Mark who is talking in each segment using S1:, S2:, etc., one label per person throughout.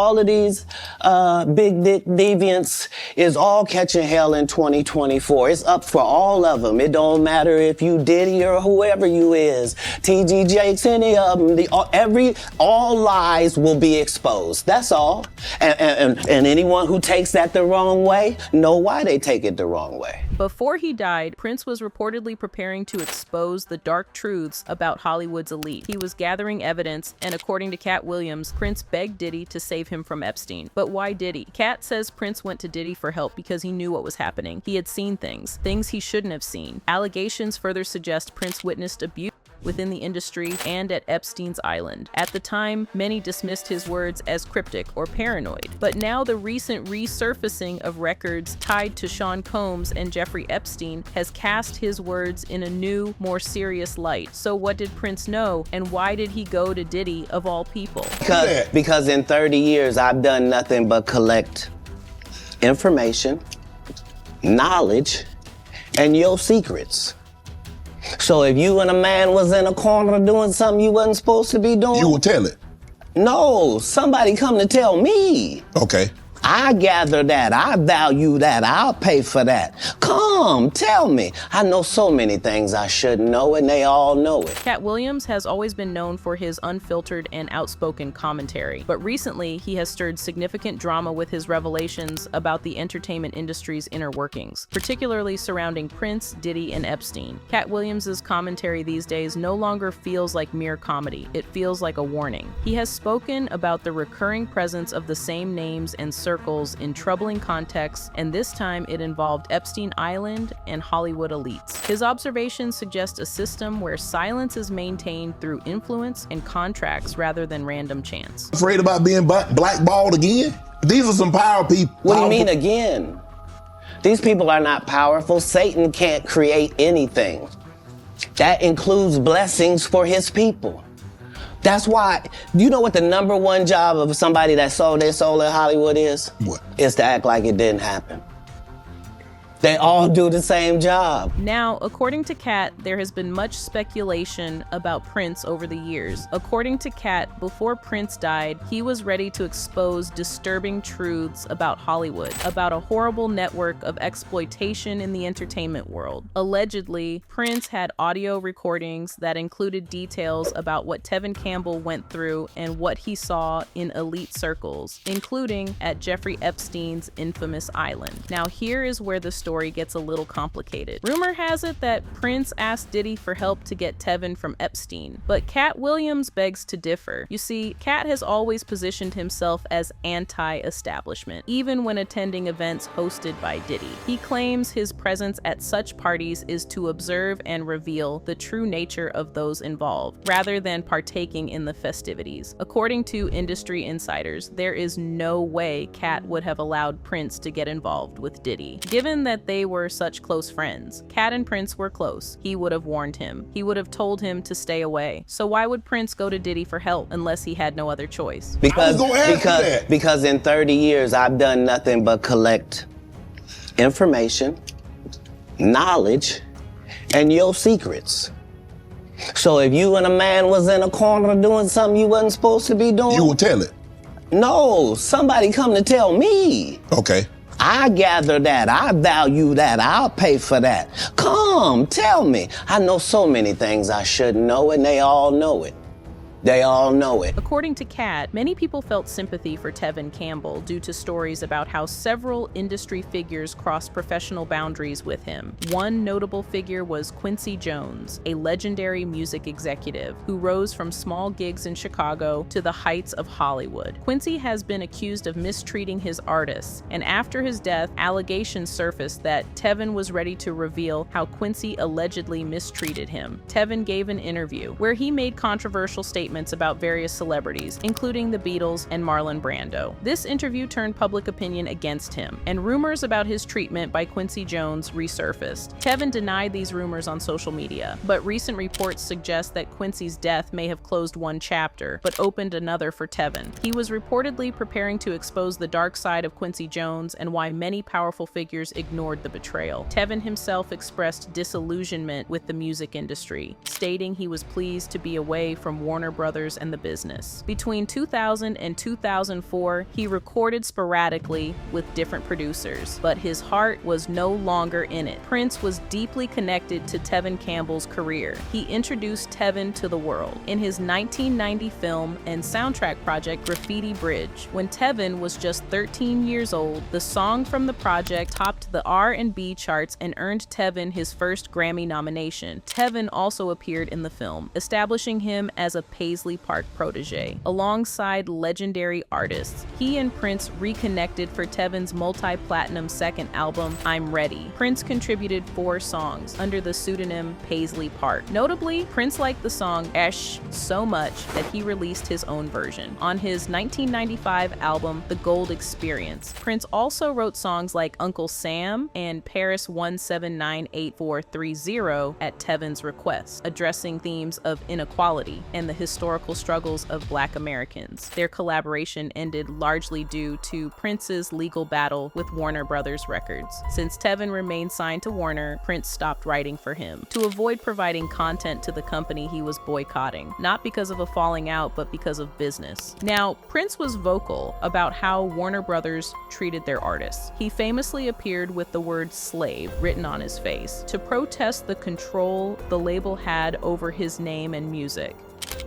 S1: all of these big dick deviants is all catching hell in 2024. It's up for all of them. It don't matter if you Diddy or whoever you is, TG Jakes, any of them. All lies will be exposed. That's all. And anyone who takes that the wrong way, know why they take it the wrong way.
S2: Before he died, Prince was reportedly preparing to expose the dark truths about Hollywood's elite. He was gathering evidence, and according to Katt Williams, Prince begged Diddy to save him from Epstein. But why Diddy? Katt says Prince went to Diddy for help because he knew what was happening. He had seen things he shouldn't have seen. Allegations further suggest Prince witnessed abuse within the industry and at Epstein's island. At the time, many dismissed his words as cryptic or paranoid. But now the recent resurfacing of records tied to Sean Combs and Jeffrey Epstein has cast his words in a new, more serious light. So what did Prince know, and why did he go to Diddy of all people?
S1: Because in 30 years, I've done nothing but collect information, knowledge, and your secrets. So if you and a man was in a corner doing something you wasn't supposed to be doing...
S3: You will tell it?
S1: No, somebody come to tell me.
S3: Okay.
S1: I gather that, I value that, I'll pay for that. Come, tell me. I know so many things I shouldn't know, and they all know it.
S2: Katt Williams has always been known for his unfiltered and outspoken commentary, but recently he has stirred significant drama with his revelations about the entertainment industry's inner workings, particularly surrounding Prince, Diddy, and Epstein. Katt Williams' commentary these days no longer feels like mere comedy. It feels like a warning. He has spoken about the recurring presence of the same names and circles in troubling contexts, and this time it involved Epstein Island and Hollywood elites. His observations suggest a system where silence is maintained through influence and contracts rather than random chance.
S3: Afraid about being blackballed again? These are some power people.
S1: What do you mean again? These people are not powerful. Satan can't create anything. That includes blessings for his people. That's why, you know what the #1 job of somebody that sold their soul in Hollywood is?
S3: What?
S1: Is to act like it didn't happen. They all do the same job.
S2: Now, according to Katt, there has been much speculation about Prince over the years. According to Katt, before Prince died, he was ready to expose disturbing truths about Hollywood, about a horrible network of exploitation in the entertainment world. Allegedly, Prince had audio recordings that included details about what Tevin Campbell went through and what he saw in elite circles, including at Jeffrey Epstein's infamous island. Now, here is where the story gets a little complicated. Rumor has it that Prince asked Diddy for help to get Tevin from Epstein, but Katt Williams begs to differ. You see, Katt has always positioned himself as anti-establishment, even when attending events hosted by Diddy. He claims his presence at such parties is to observe and reveal the true nature of those involved, rather than partaking in the festivities. According to industry insiders, there is no way Katt would have allowed Prince to get involved with Diddy. Given that they were such close friends. Katt and Prince were close. He would have warned him. He would have told him to stay away. So why would Prince go to Diddy for help unless he had no other choice?
S1: Because in 30 years, I've done nothing but collect information, knowledge, and your secrets. So if you and a man was in a corner doing something you wasn't supposed to be doing...
S3: You will tell it?
S1: No, somebody come to tell me.
S3: Okay.
S1: I gather that, I value that, I'll pay for that. Come, tell me. I know so many things I shouldn't know, and they all know it. They all know it.
S2: According to Katt, many people felt sympathy for Tevin Campbell due to stories about how several industry figures crossed professional boundaries with him. One notable figure was Quincy Jones, a legendary music executive who rose from small gigs in Chicago to the heights of Hollywood. Quincy has been accused of mistreating his artists, and after his death, allegations surfaced that Tevin was ready to reveal how Quincy allegedly mistreated him. Tevin gave an interview where he made controversial statements about various celebrities, including the Beatles and Marlon Brando. This interview turned public opinion against him, and rumors about his treatment by Quincy Jones resurfaced. Tevin denied these rumors on social media, but recent reports suggest that Quincy's death may have closed one chapter, but opened another for Tevin. He was reportedly preparing to expose the dark side of Quincy Jones and why many powerful figures ignored the betrayal. Tevin himself expressed disillusionment with the music industry, stating he was pleased to be away from Warner Bros. Brothers and the business. Between 2000 and 2004, he recorded sporadically with different producers, but his heart was no longer in it. Prince was deeply connected to Tevin Campbell's career. He introduced Tevin to the world in his 1990 film and soundtrack project Graffiti Bridge. When Tevin was just 13 years old, the song from the project topped the R&B charts and earned Tevin his first Grammy nomination. Tevin also appeared in the film, establishing him as a Paisley Park protege. Alongside legendary artists, he and Prince reconnected for Tevin's multi-platinum second album, I'm Ready. Prince contributed 4 songs under the pseudonym Paisley Park. Notably, Prince liked the song Esh so much that he released his own version on his 1995 album, The Gold Experience. Prince also wrote songs like Uncle Sam and Paris 1798430 at Tevin's request, addressing themes of inequality and the historical struggles of Black Americans. Their collaboration ended largely due to Prince's legal battle with Warner Brothers Records. Since Tevin remained signed to Warner, Prince stopped writing for him to avoid providing content to the company he was boycotting, not because of a falling out, but because of business. Now, Prince was vocal about how Warner Brothers treated their artists. He famously appeared with the word slave written on his face to protest the control the label had over his name and music.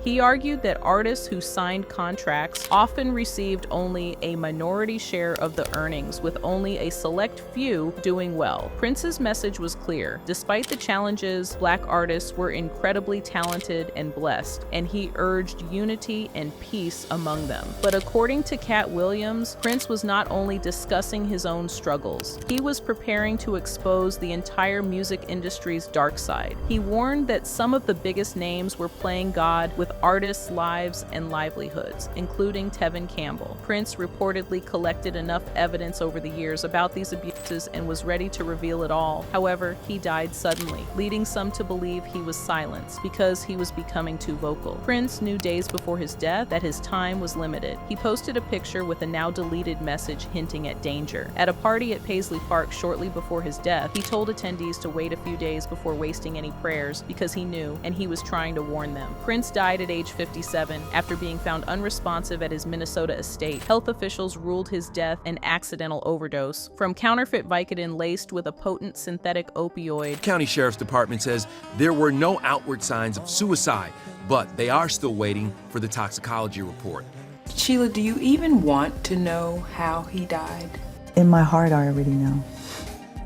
S2: He argued that artists who signed contracts often received only a minority share of the earnings, with only a select few doing well. Prince's message was clear. Despite the challenges, Black artists were incredibly talented and blessed, and he urged unity and peace among them. But according to Katt Williams, Prince was not only discussing his own struggles, he was preparing to expose the entire music industry's dark side. He warned that some of the biggest names were playing God with artists' lives and livelihoods, including Tevin Campbell. Prince reportedly collected enough evidence over the years about these abuses and was ready to reveal it all. However, he died suddenly, leading some to believe he was silenced because he was becoming too vocal. Prince knew days before his death that his time was limited. He posted a picture with a now deleted message hinting at danger. At a party at Paisley Park shortly before his death, he told attendees to wait a few days before wasting any prayers because he knew, and he was trying to warn them. Prince died at age 57 after being found unresponsive at his Minnesota estate. Health officials ruled his death an accidental overdose from counterfeit Vicodin laced with a potent synthetic opioid.
S4: County Sheriff's Department says there were no outward signs of suicide, but they are still waiting for the toxicology report.
S5: Sheila, do you even want to know how he died?
S6: In my heart, I already know.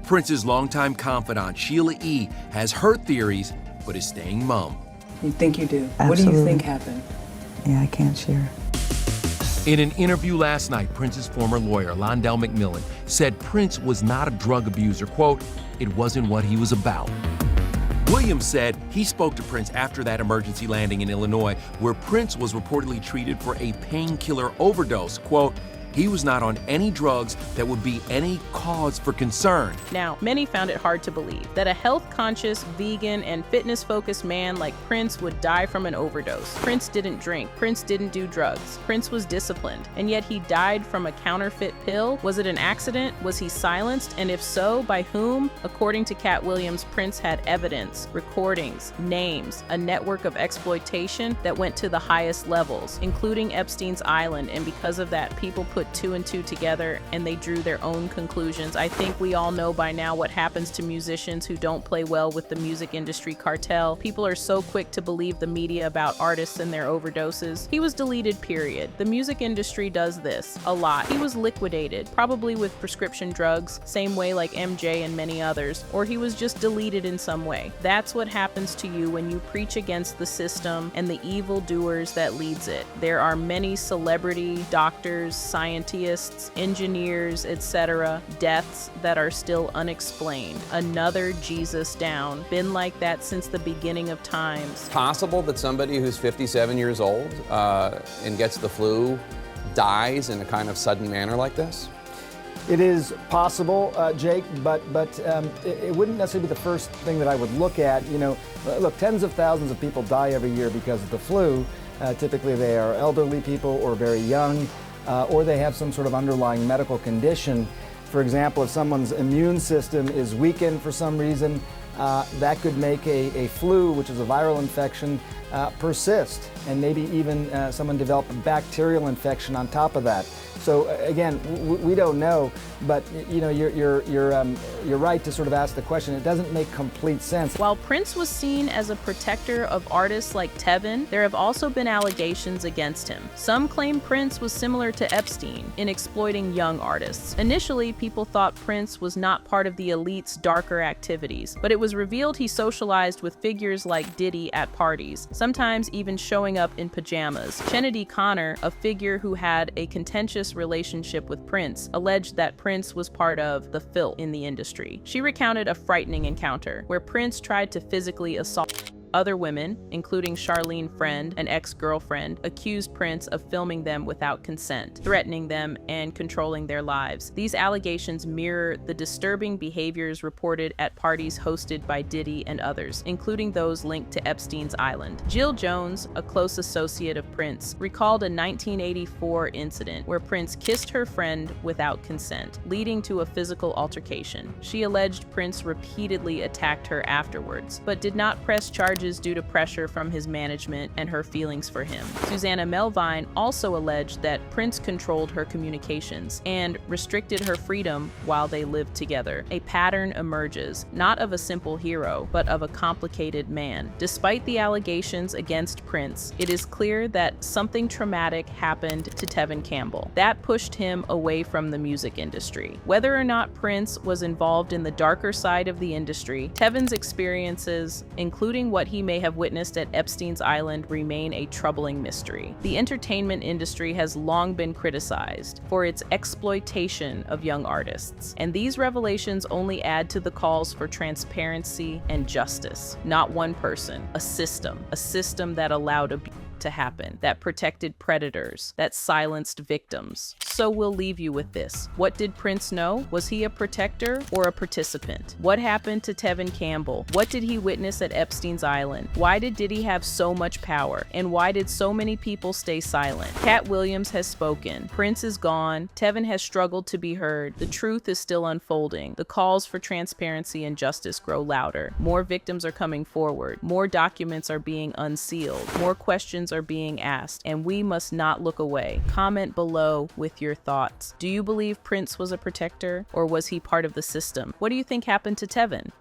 S4: Prince's longtime confidant, Sheila E., has her theories, but is staying mum.
S5: You think you do?
S6: Absolutely.
S5: What do you think happened?
S6: Yeah, I can't share.
S4: In an interview last night, Prince's former lawyer, Londell McMillan, said Prince was not a drug abuser. Quote, "It wasn't what he was about." Williams said he spoke to Prince after that emergency landing in Illinois, where Prince was reportedly treated for a painkiller overdose. Quote, "He was not on any drugs that would be any cause for concern."
S2: Now, many found it hard to believe that a health-conscious, vegan, and fitness-focused man like Prince would die from an overdose. Prince didn't drink. Prince didn't do drugs. Prince was disciplined. And yet he died from a counterfeit pill? Was it an accident? Was he silenced? And if so, by whom? According to Katt Williams, Prince had evidence, recordings, names, a network of exploitation that went to the highest levels, including Epstein's Island, and because of that, people put 2 and 2 together and they drew their own conclusions. I think we all know by now what happens to musicians who don't play well with the music industry cartel. People are so quick to believe the media about artists and their overdoses. He was deleted, period. The music industry does this a lot. He was liquidated, probably with prescription drugs, same way like MJ and many others, or he was just deleted in some way. That's what happens to you when you preach against the system and the evildoers that leads it. There are many celebrity, doctors, scientists, engineers, etc., deaths that are still unexplained. Another Jesus down. Been like that since the beginning of times.
S7: Possible that somebody who's 57 years old and gets the flu dies in a kind of sudden manner like this?
S8: It is possible, Jake, but it wouldn't necessarily be the first thing that I would look at. You know, look, tens of thousands of people die every year because of the flu. Typically they are elderly people or very young. Or they have some sort of underlying medical condition. For example, if someone's immune system is weakened for some reason, that could make a flu, which is a viral infection, persist, and maybe even someone develop a bacterial infection on top of that. So again, we don't know, but you know, you're right to sort of ask the question. It doesn't make complete sense.
S2: While Prince was seen as a protector of artists like Tevin, there have also been allegations against him. Some claim Prince was similar to Epstein in exploiting young artists. Initially, people thought Prince was not part of the elite's darker activities, but it was revealed he socialized with figures like Diddy at parties, sometimes even showing up in pajamas. Kennedy Connor, a figure who had a contentious relationship with Prince, alleged that Prince was part of the filth in the industry. She recounted a frightening encounter where Prince tried to physically assault other women, including Charlene Friend, an ex-girlfriend, accused Prince of filming them without consent, threatening them, and controlling their lives. These allegations mirror the disturbing behaviors reported at parties hosted by Diddy and others, including those linked to Epstein's Island. Jill Jones, a close associate of Prince, recalled a 1984 incident where Prince kissed her friend without consent, leading to a physical altercation. She alleged Prince repeatedly attacked her afterwards, but did not press charges due to pressure from his management and her feelings for him. Susanna Melvine also alleged that Prince controlled her communications and restricted her freedom while they lived together. A pattern emerges, not of a simple hero, but of a complicated man. Despite the allegations against Prince, it is clear that something traumatic happened to Tevin Campbell. That pushed him away from the music industry. Whether or not Prince was involved in the darker side of the industry, Tevin's experiences, including what he may have witnessed at Epstein's Island, remain a troubling mystery. The entertainment industry has long been criticized for its exploitation of young artists, and these revelations only add to the calls for transparency and justice. Not one person, a system that allowed abuse to happen, that protected predators, that silenced victims. So we'll leave you with this. What did Prince know? Was he a protector or a participant? What happened to Tevin Campbell? What did he witness at Epstein's Island? Why did Diddy have so much power? And why did so many people stay silent? Katt Williams has spoken. Prince is gone. Tevin has struggled to be heard. The truth is still unfolding. The calls for transparency and justice grow louder. More victims are coming forward. More documents are being unsealed. More questions are being asked, and we must not look away. Comment below with your thoughts. Do you believe Prince was a protector, or was he part of the system? What do you think happened to Tevin?